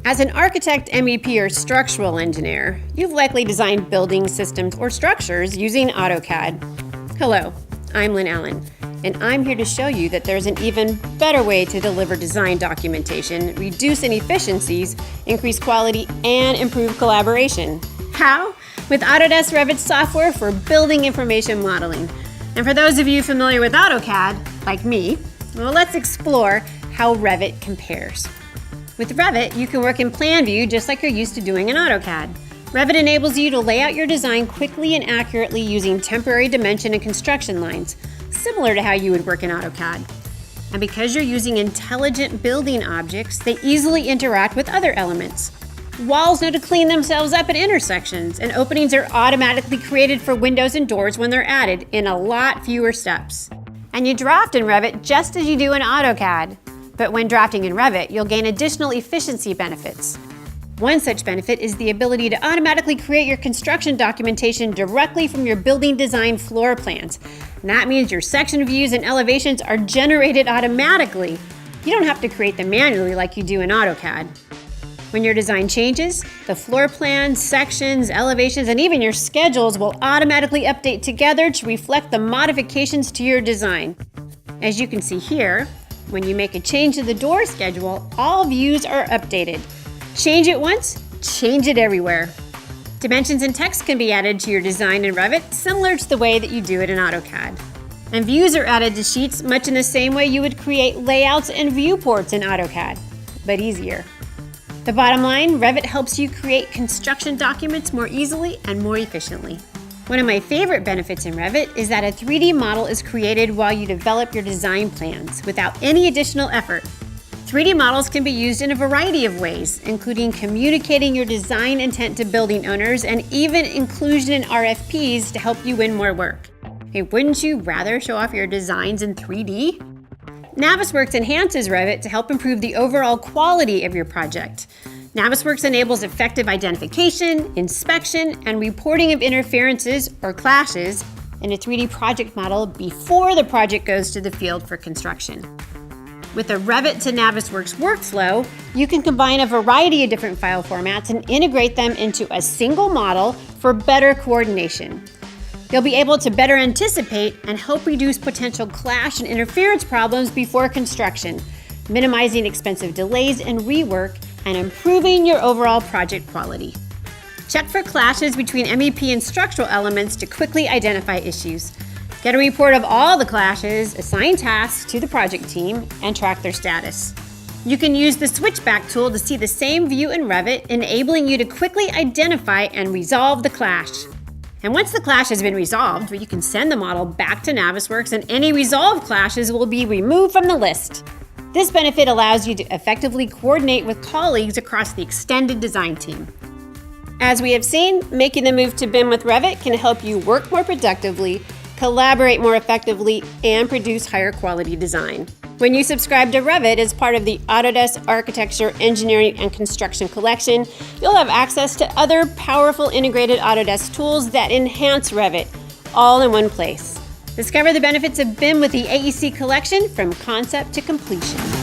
As an architect, MEP, or structural engineer, you've likely designed building systems or structures using AutoCAD. Hello, I'm Lynn Allen, and I'm here to show you that there's an even better way to deliver design documentation, reduce inefficiencies, increase quality, and improve collaboration. How? With Autodesk Revit software for building information modeling. And for those of you familiar with AutoCAD, like me, well, let's explore how Revit compares. With Revit, you can work in plan view just like you're used to doing in AutoCAD. Revit enables you to lay out your design quickly and accurately using temporary dimension and construction lines, similar to how you would work in AutoCAD. And because you're using intelligent building objects, they easily interact with other elements. Walls know to clean themselves up at intersections, and openings are automatically created for windows and doors when they're added in a lot fewer steps. And you draft in Revit just as you do in AutoCAD. But when drafting in Revit, you'll gain additional efficiency benefits. One such benefit is the ability to automatically create your construction documentation directly from your building design floor plans. And that means your section views and elevations are generated automatically. You don't have to create them manually like you do in AutoCAD. When your design changes, the floor plans, sections, elevations, and even your schedules will automatically update together to reflect the modifications to your design. As you can see here, when you make a change to the door schedule, all views are updated. Change it once, change it everywhere. Dimensions and text can be added to your design in Revit, similar to the way that you do it in AutoCAD. And views are added to sheets much in the same way you would create layouts and viewports in AutoCAD, but easier. The bottom line, Revit helps you create construction documents more easily and more efficiently. One of my favorite benefits in Revit is that a 3D model is created while you develop your design plans without any additional effort. 3D models can be used in a variety of ways, including communicating your design intent to building owners and even inclusion in RFPs to help you win more work. Hey, wouldn't you rather show off your designs in 3D? Navisworks enhances Revit to help improve the overall quality of your project. Navisworks enables effective identification, inspection, and reporting of interferences or clashes in a 3D project model before the project goes to the field for construction. With a Revit to Navisworks workflow, you can combine a variety of different file formats and integrate them into a single model for better coordination. You'll be able to better anticipate and help reduce potential clash and interference problems before construction, minimizing expensive delays and rework, and improving your overall project quality. Check for clashes between MEP and structural elements to quickly identify issues. Get a report of all the clashes, assign tasks to the project team, and track their status. You can use the Switchback tool to see the same view in Revit, enabling you to quickly identify and resolve the clash. And once the clash has been resolved, you can send the model back to Navisworks and any resolved clashes will be removed from the list. This benefit allows you to effectively coordinate with colleagues across the extended design team. As we have seen, making the move to BIM with Revit can help you work more productively, collaborate more effectively, and produce higher quality design. When you subscribe to Revit as part of the Autodesk Architecture, Engineering, and Construction Collection, you'll have access to other powerful integrated Autodesk tools that enhance Revit, all in one place. Discover the benefits of BIM with the AEC collection from concept to completion.